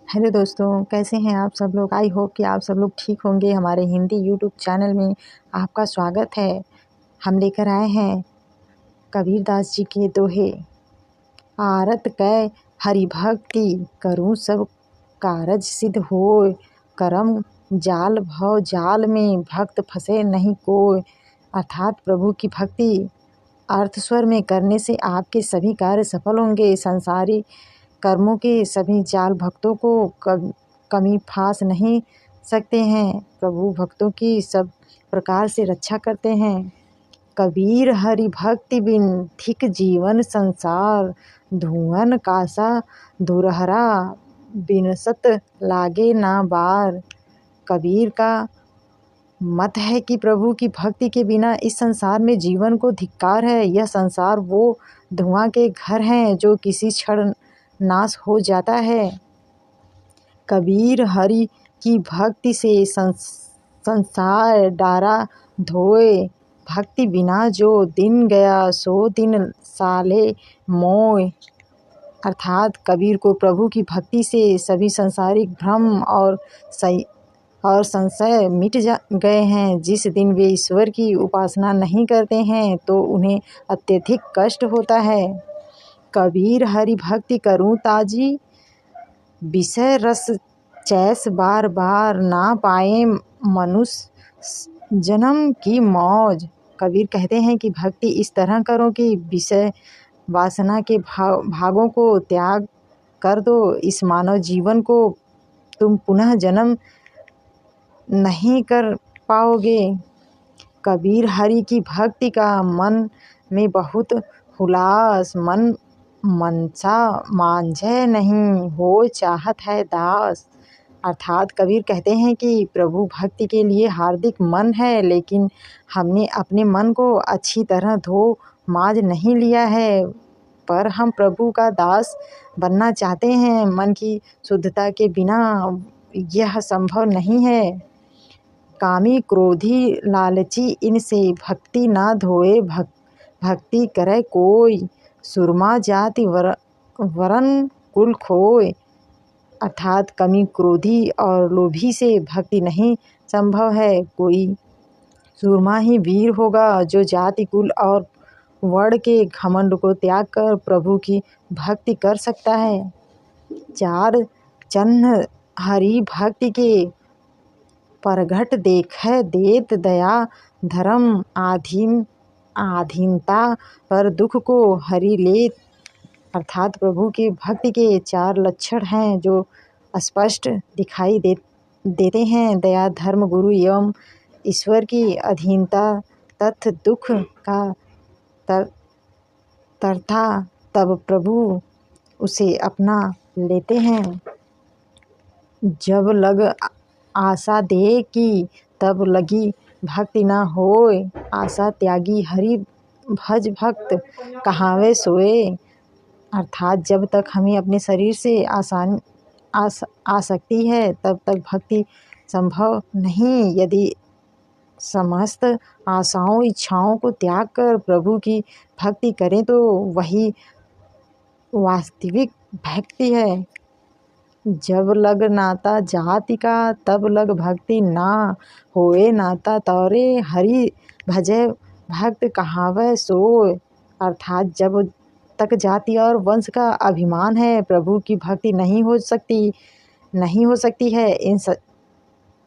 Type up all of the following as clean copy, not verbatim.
Hello दोस्तों, कैसे हैं आप सब लोग। आई होप कि आप सब लोग ठीक होंगे। हमारे हिंदी यूट्यूब चैनल में आपका स्वागत है। हम लेकर आए हैं कबीरदास जी के दोहे। आरत कै हरि भक्ति करूँ सब कारज सिद्ध होय। करम जाल भव जाल में भक्त फंसे नहीं कोय। अर्थात प्रभु की भक्ति अर्थ स्वर में करने से आपके सभी कार्य सफल होंगे। संसारी कर्मों के सभी जाल भक्तों को कमी फांस नहीं सकते हैं। प्रभु भक्तों की सब प्रकार से रक्षा करते हैं। कबीर हरि भक्ति बिन थिक जीवन संसार। धुअन कासा धुरहरा बिनसत लागे ना बार। कबीर का मत है कि प्रभु की भक्ति के बिना इस संसार में जीवन को धिक्कार है। यह संसार वो धुआं के घर हैं जो किसी क्षण नाश हो जाता है। कबीर हरि की भक्ति से संसार डारा धोए। भक्ति बिना जो दिन गया सो दिन साले मोय। अर्थात कबीर को प्रभु की भक्ति से सभी सांसारिक भ्रम और संशय मिट गए हैं। जिस दिन वे ईश्वर की उपासना नहीं करते हैं तो उन्हें अत्यधिक कष्ट होता है। कबीर हरि भक्ति करूँ ताजी विषय रस चैस बार बार। ना पाए मनुष्य जन्म की मौज। कबीर कहते हैं कि भक्ति इस तरह करो कि विषय वासना के भागों को त्याग कर दो। इस मानव जीवन को तुम पुनः जन्म नहीं कर पाओगे। कबीर हरि की भक्ति का मन में बहुत हुलास। मन मनसा मांझे नहीं हो चाहत है दास। अर्थात कबीर कहते हैं कि प्रभु भक्ति के लिए हार्दिक मन है, लेकिन हमने अपने मन को अच्छी तरह धो मांझ नहीं लिया है। पर हम प्रभु का दास बनना चाहते हैं। मन की शुद्धता के बिना यह संभव नहीं है। कामी क्रोधी लालची इनसे भक्ति ना धोए। भक्ति करे कोई सुरमा जाति वरन कुल खोय। अर्थात कमी क्रोधी और लोभी से भक्ति नहीं संभव है। कोई सुरमा ही वीर होगा जो जाति कुल और वर्ण के घमंड को त्याग कर प्रभु की भक्ति कर सकता है। चार चन्न हरि भक्ति के परघट देखे देत दया धर्म आधीनता पर दुख को हरि लेत। अर्थात प्रभु की भक्ति के चार लक्षण हैं जो स्पष्ट दिखाई देते हैं। दया, धर्म, गुरु एवं ईश्वर की अधीनता तथा दुख का तरता तब प्रभु उसे अपना लेते हैं। जब लग आशा दे कि तब लगी भक्ति ना होए। आशा त्यागी हरि भज भक्त कहावे सोए। अर्थात जब तक हमें अपने शरीर से आसक्ति है तब तक भक्ति संभव नहीं। यदि समस्त आशाओं इच्छाओं को त्याग कर प्रभु की भक्ति करें तो वही वास्तविक भक्ति है। जब लग नाता जाति का तब लग भक्ति ना होए नाता तौरे हरि भजे भक्त कहावे सोय। अर्थात जब तक जाति और वंश का अभिमान है प्रभु की भक्ति नहीं हो सकती है।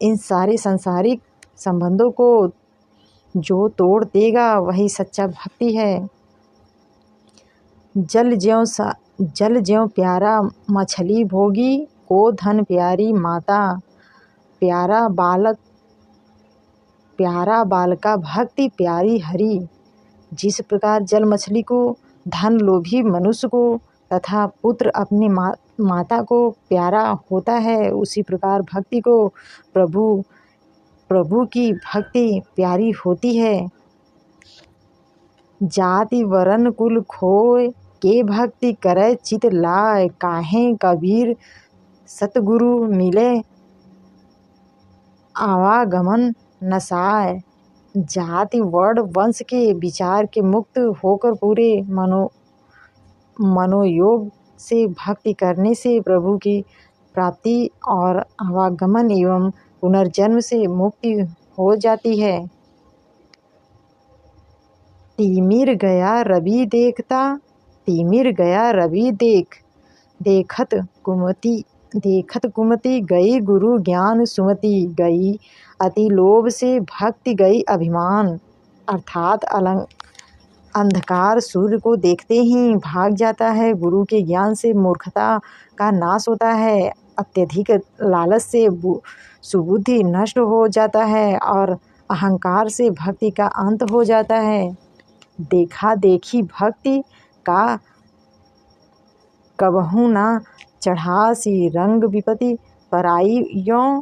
इन सारे सांसारिक संबंधों को जो तोड़ देगा वही सच्चा भक्ति है। जल ज्यों प्यारा मछली भोगी को धन प्यारी माता। प्यारा बालका भक्ति प्यारी हरि। जिस प्रकार जल मछली को, धन लोभी मनुष्य को तथा पुत्र अपनी माता को प्यारा होता है, उसी प्रकार भक्ति को प्रभु की भक्ति प्यारी होती है। जाति वरन कुल खोय के भक्ति करे चित लाय। काहे कबीर सतगुरु मिले आवागमन नसाय। जाति वर्ण वंश के विचार के मुक्त होकर पूरे मनोयोग से भक्ति करने से प्रभु की प्राप्ति और आवागमन एवं पुनर्जन्म से मुक्ति हो जाती है। तिमिर गया रवि देखता, तिमिर गया रवि देखत कुमति गई गुरु ज्ञान सुमति गई अति लोभ से भक्ति गई अभिमान। अर्थात अंधकार सूर्य को देखते ही भाग जाता है, गुरु के ज्ञान से मूर्खता का नाश होता है, अत्यधिक लालच से सुबुद्धि नष्ट हो जाता है और अहंकार से भक्ति का अंत हो जाता है। देखा देखी भक्ति का कबहू न चढ़ासी रंग विपति पराई यों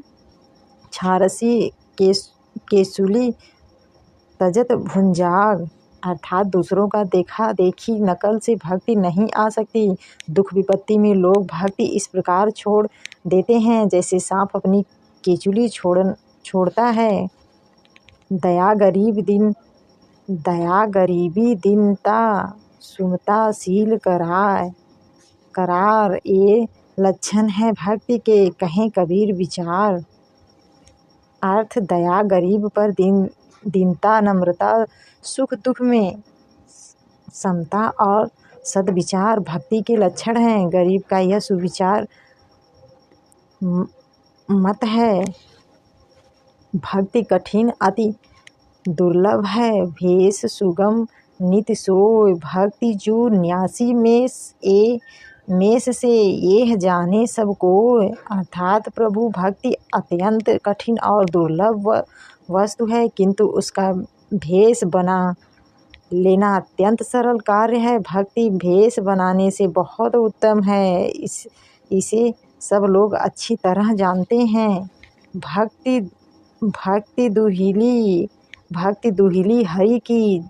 छारसी केसुली तजत भुंजाग। अर्थात दूसरों का देखा देखी नकल से भक्ति नहीं आ सकती। दुख विपत्ति में लोग भक्ति इस प्रकार छोड़ देते हैं जैसे सांप अपनी केचुली छोड़ता है। दया गरीबी दीनता सुमता शील करार ये लक्षण है भक्ति के, कहें कबीर विचार। अर्थ दया गरीब पर दीनता नम्रता सुख दुख में समता और सद्विचार भक्ति के लक्षण हैं। गरीब का यह सुविचार मत है। भक्ति कठिन अति दुर्लभ है, भेष सुगम नित सोय भक्ति जो न्यासी मेष से यह जाने सब कोय। अर्थात प्रभु भक्ति अत्यंत कठिन और दुर्लभ वस्तु है, किंतु उसका भेष बना लेना अत्यंत सरल कार्य है। भक्ति भेष बनाने से बहुत उत्तम है, इसे सब लोग अच्छी तरह जानते हैं। भक्ति दुहिली हरि की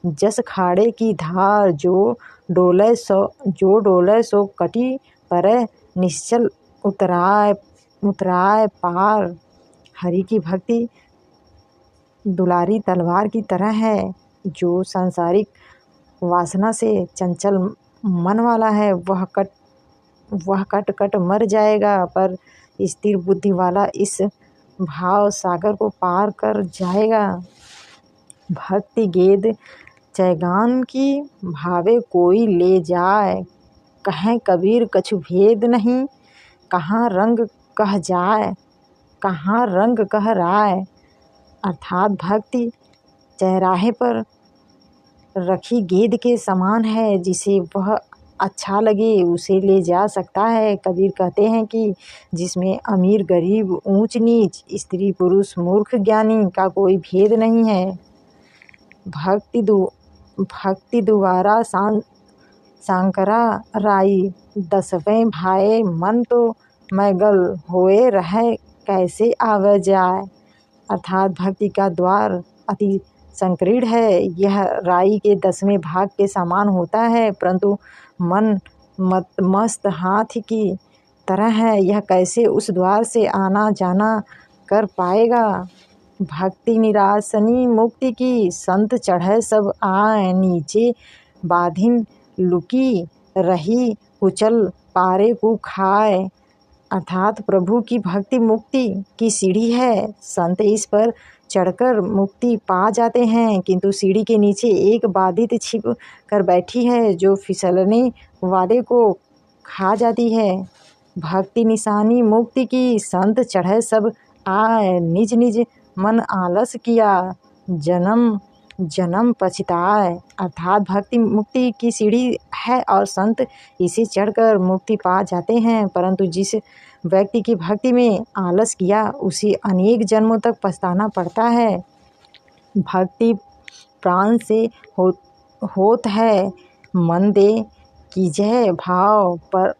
जस खाड़े की धार, जो डोले सो कटी पर निश्चल उतराय पार। हरि की भक्ति दुलारी तलवार की तरह है, जो सांसारिक वासना से चंचल मन वाला है वह कट मर जाएगा, पर स्थिर बुद्धि वाला इस भाव सागर को पार कर जाएगा। भक्ति गेद चैगान की भावे कोई ले जाए, कहें कबीर कछु भेद नहीं, कहाँ रंग कह जाए कहाँ रंग कह राय। अर्थात भक्ति चौराहे पर रखी गेंद के समान है, जिसे वह अच्छा लगे उसे ले जा सकता है। कबीर कहते हैं कि जिसमें अमीर गरीब ऊंच नीच स्त्री पुरुष मूर्ख ज्ञानी का कोई भेद नहीं है। भक्ति द्वारा सांकरा राई 10वें भाए, मन तो मैगल होए रहे कैसे आवे जाए। अर्थात भक्ति का द्वार अति संकीर्ण है, यह राई के 10वें भाग के समान होता है, परंतु मन मस्त हाथी की तरह है, यह कैसे उस द्वार से आना जाना कर पाएगा। भक्ति निरासनी मुक्ति की, संत चढ़े सब आए, नीचे बाधिन लुकी रही कुचल पारे को खाए। अर्थात प्रभु की भक्ति मुक्ति की सीढ़ी है, संत इस पर चढ़कर मुक्ति पा जाते हैं, किंतु सीढ़ी के नीचे एक बाधित छिप कर बैठी है जो फिसलने वाले को खा जाती है। भक्ति निशानी मुक्ति की, संत चढ़े सब आए, निज निज मन आलस किया, जन्म पछताए। अर्थात भक्ति मुक्ति की सीढ़ी है और संत इसे चढ़कर मुक्ति पा जाते हैं, परंतु जिस व्यक्ति की भक्ति में आलस किया उसे अनेक जन्मों तक पछताना पड़ता है। भक्ति प्राण से होत है, मन दे कीजय भाव पर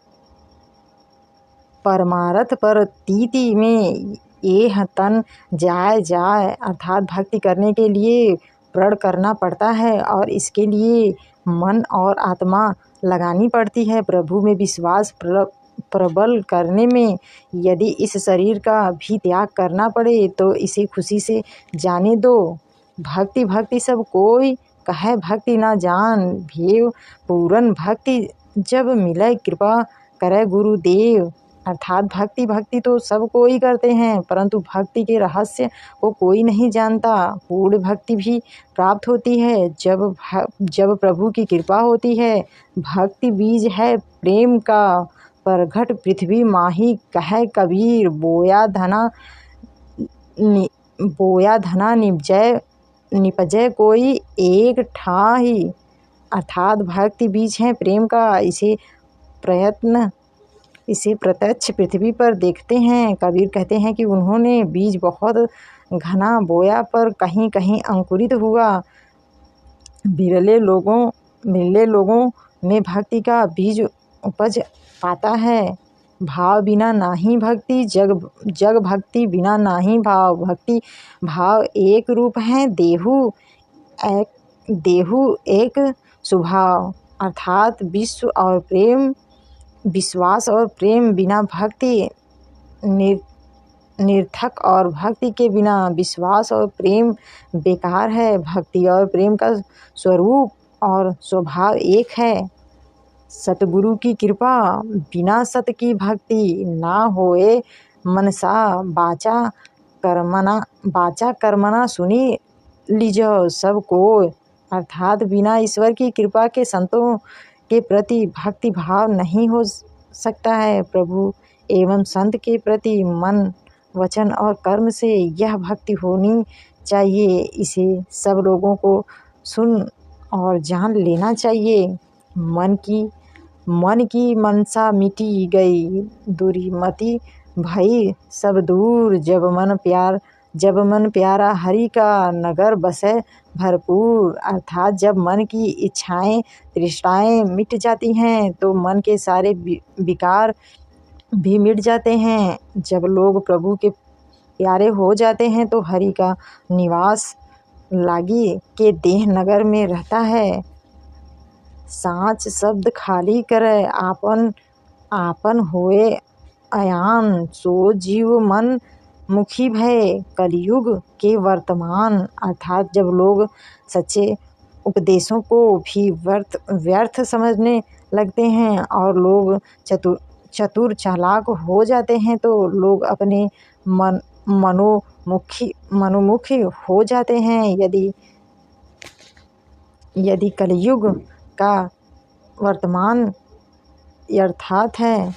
परमारथ पर तीति में यह तन जाए। अर्थात भक्ति करने के लिए प्रण करना पड़ता है और इसके लिए मन और आत्मा लगानी पड़ती है। प्रभु में विश्वास प्रबल करने में यदि इस शरीर का भी त्याग करना पड़े तो इसे खुशी से जाने दो। भक्ति सब कोई कहे भक्ति ना जान, भेव पूरन भक्ति जब मिले कृपा करे गुरुदेव। अर्थात भक्ति तो सब कोई करते हैं, परंतु भक्ति के रहस्य को कोई नहीं जानता। पूर्ण भक्ति भी प्राप्त होती है जब प्रभु की कृपा होती है। भक्ति बीज है प्रेम का, परघट पृथ्वी माही कहे कबीर। बोया धना निपजय कोई एक ठाही। अर्थात भक्ति बीज है प्रेम का, इसे प्रत्यक्ष पृथ्वी पर देखते हैं। कबीर कहते हैं कि उन्होंने बीज बहुत घना बोया पर कहीं कहीं अंकुरित हुआ। बिरले लोगों में भक्ति का बीज उपज पाता है। भाव बिना नाही भक्ति, जग भक्ति बिना नाही भाव। भक्ति भाव एक रूप है, देहु एक स्वभाव। अर्थात विश्वास और प्रेम बिना भक्ति निर्थक और भक्ति के बिना विश्वास और प्रेम बेकार है। भक्ति और प्रेम का स्वरूप और स्वभाव एक है। सतगुरु की कृपा बिना सत की भक्ति ना होए मनसा। बाचा कर्मना सुनी लीजो सब को। अर्थात बिना ईश्वर की कृपा के संतों के प्रति भक्ति भाव नहीं हो सकता है। प्रभु एवं संत के प्रति मन वचन और कर्म से यह भक्ति होनी चाहिए। इसे सब लोगों को सुन और जान लेना चाहिए। मन की मनसा मिटी गई, दूरी मति भई सब दूर। जब मन प्यारा हरि का नगर बसे भरपूर। अर्थात जब मन की इच्छाएं तृष्णाएं मिट जाती हैं तो मन के सारे विकार भी मिट जाते हैं। जब लोग प्रभु के प्यारे हो जाते हैं तो हरि का निवास लागी के देह नगर में रहता है। सांच शब्द खाली करे आपन होए अयान। सो जीव मन मुखी भय कलयुग के वर्तमान। अर्थात जब लोग सच्चे उपदेशों को भी व्यर्थ समझने लगते हैं और लोग चतुर चालाक हो जाते हैं तो लोग अपने मनोमुखी हो जाते हैं। यदि कलयुग का वर्तमान यथार्थ है